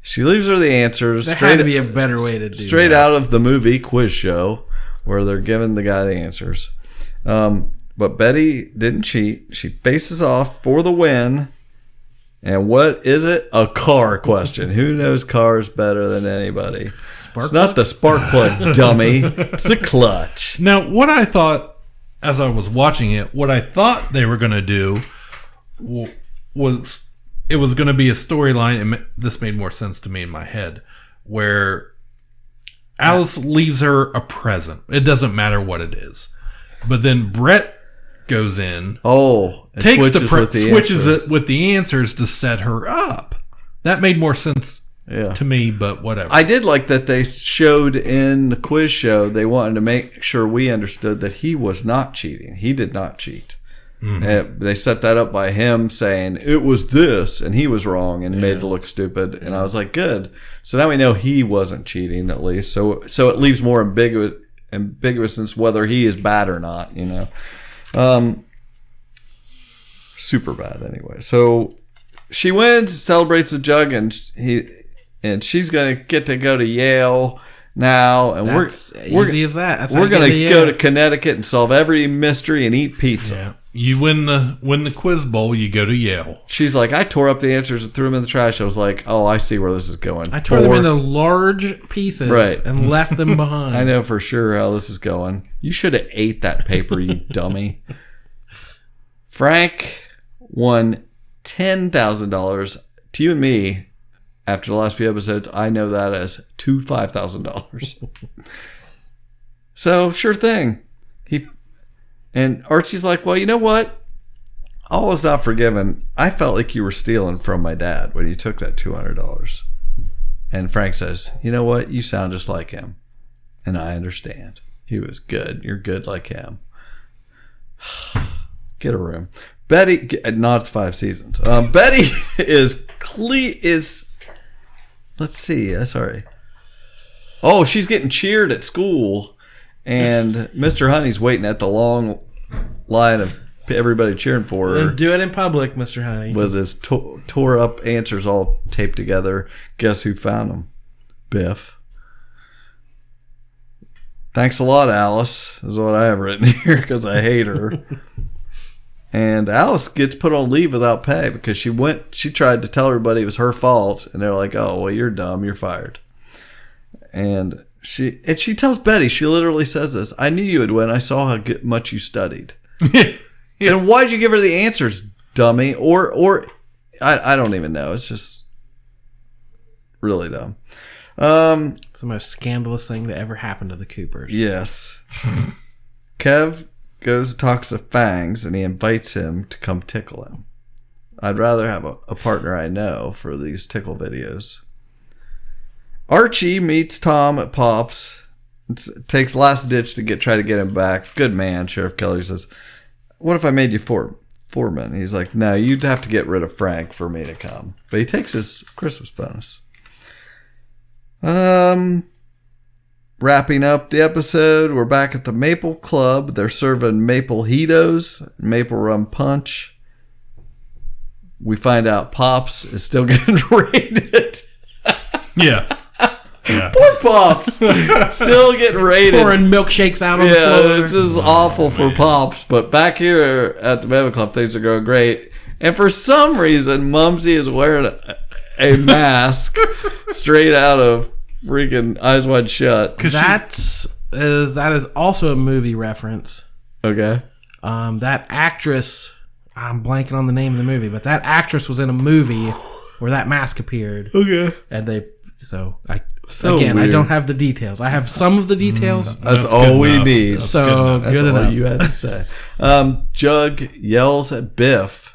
She leaves her the answers. There had to be a better way to do straight that. out of the movie quiz show where they're giving the guy the answers. But Betty didn't cheat. She faces off for the win. And what is it? A car question. Who knows cars better than anybody? It's not the spark plug, dummy. It's the clutch. Now, what I thought as I was watching it, what I thought they were going to do was it was going to be a storyline, and this made more sense to me in my head, where Alice leaves her a present. It doesn't matter what it is. But then Brett goes in, takes switches it with the answers to set her up. That made more sense to me, but whatever. I did like that they showed in the quiz show, they wanted to make sure we understood that he was not cheating. He did not cheat. Mm-hmm. They set that up by him saying it was this and he was wrong and made it look stupid. And I was like, good. So now we know he wasn't cheating, at least. So it leaves more ambiguous as whether he is bad or not, you know. Super bad anyway. So she wins, celebrates with Jug, and she's gonna get to go to Yale now, and That's we're easy as that. That's we're gonna go to Connecticut and solve every mystery and eat pizza. Yeah. You win the quiz bowl, you go to Yale. She's like, I tore up the answers and threw them in the trash. I was like, oh, I see where this is going. I tore them into large pieces and left them behind. I know for sure how this is going. You should have ate that paper, you dummy. Frank won $10,000. To you and me, after the last few episodes, I know that as two $5,000. So, sure thing. And Archie's like, well, you know what? All is not forgiven. I felt like you were stealing from my dad when you took that $200. And Frank says, you know what? You sound just like him. And I understand. He was good. You're good like him. Get a room. Betty, not 5 seasons. Betty is, let's see. Sorry. Oh, she's getting cheered at school. And Mr. Honey's waiting at the long line of everybody cheering for her. And do it in public, Mr. Honey. With his tore up answers all taped together. Guess who found them? Biff. Thanks a lot, Alice, is what I have written here because I hate her. And Alice gets put on leave without pay because she tried to tell everybody it was her fault. And they're like, oh, well, you're dumb. You're fired. And she tells Betty, she literally says this, I knew you would win. I saw how much you studied. And why'd you give her the answers, dummy? Or I don't even know. It's just really dumb. It's the most scandalous thing that ever happened to the Coopers. Yes. Kev goes and talks to Fangs, and he invites him to come tickle him. I'd rather have a partner I know for these tickle videos. Archie meets Tom at Pop's. It takes last ditch to try to get him back. Good man, Sheriff Kelly says. What if I made you foreman? He's like, no, you'd have to get rid of Frank for me to come. But he takes his Christmas bonus. Wrapping up the episode, we're back at the Maple Club. They're serving Maple Heatos, Maple Rum Punch. We find out Pops is still getting raided. Yeah. Poor Pops. Still getting raided. Pouring milkshakes out on the floor. It's just awful for Pops. But back here at the Maple Club, things are going great. And for some reason, Mumsy is wearing a mask straight out of freaking Eyes Wide Shut. That is also a movie reference. Okay. That actress, I'm blanking on the name of the movie, but that actress was in a movie where that mask appeared. Okay. And So again, weird. I don't have the details. I have some of the details. That's all we need. That's good enough. All you had to say. Jug yells at Biff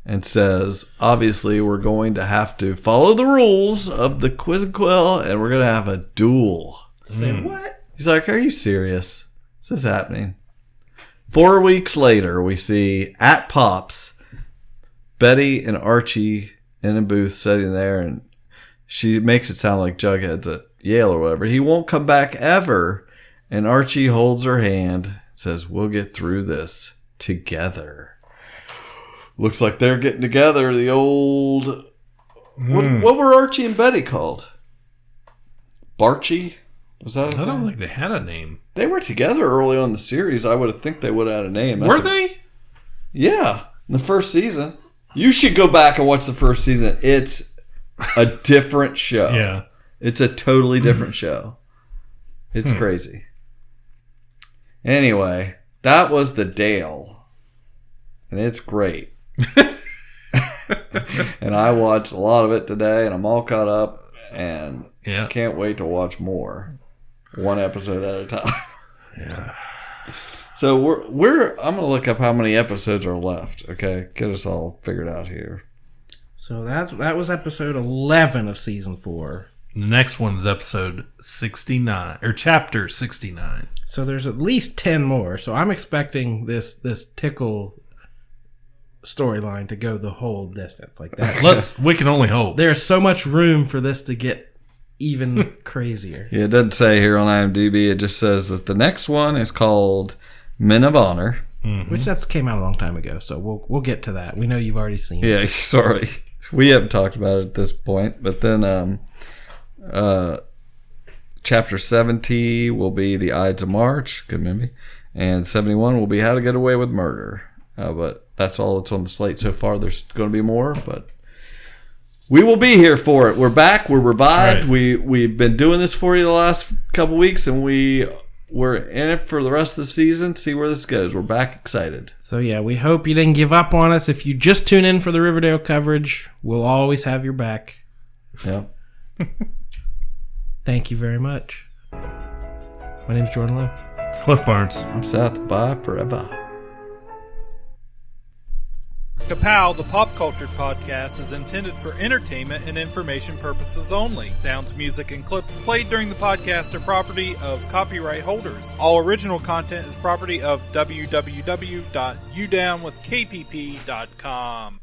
and says, obviously, we're going to have to follow the rules of the Quiz and Quill, and we're going to have a duel. Say what? He's like, are you serious? Is this happening? 4 weeks later, we see at Pops, Betty and Archie in a booth sitting there, and she makes it sound like Jughead's at Yale or whatever. He won't come back ever. And Archie holds her hand and says, we'll get through this together. Looks like they're getting together. The old... What were Archie and Betty called? Barchie? Was that I don't think they had a name. They were together early on in the series. I would have think they would have had a name. Were they? Yeah. In the first season. You should go back and watch the first season. It's a different show. Yeah. It's a totally different show. It's crazy. Anyway, that was the Dale. And it's great. And I watched a lot of it today, and I'm all caught up, and can't wait to watch more. One episode at a time. Yeah. So I'm gonna look up how many episodes are left. Okay, get us all figured out here. So that was episode 11 of season 4. The next one is episode 69 or chapter 69. So there's at least 10 more. So I'm expecting this tickle storyline to go the whole distance like that. We can only hope. There's so much room for this to get even crazier. Yeah, it doesn't say here on IMDb. It just says that the next one is called Men of Honor, which came out a long time ago. So we'll get to that. We know you've already seen it. Yeah, sorry, we haven't talked about it at this point. But then, chapter 70 will be The Ides of March, good movie, and 71 will be How to Get Away with Murder. But that's all that's on the slate so far. There's going to be more, but we will be here for it. We're back. We're revived. Right. We've been doing this for you the last couple weeks, and we're in it for the rest of the season. See where this goes. We're back excited. So yeah, we hope you didn't give up on us. If you just tune in for the Riverdale coverage, we'll always have your back. Yeah. Thank you very much. My name's Jordan Lowe. Cliff Barnes. I'm Seth. Bye forever. Ka-Pow, the pop culture podcast, is intended for entertainment and information purposes only. Sounds, music, and clips played during the podcast are property of copyright holders. All original content is property of www.udownwithkpp.com.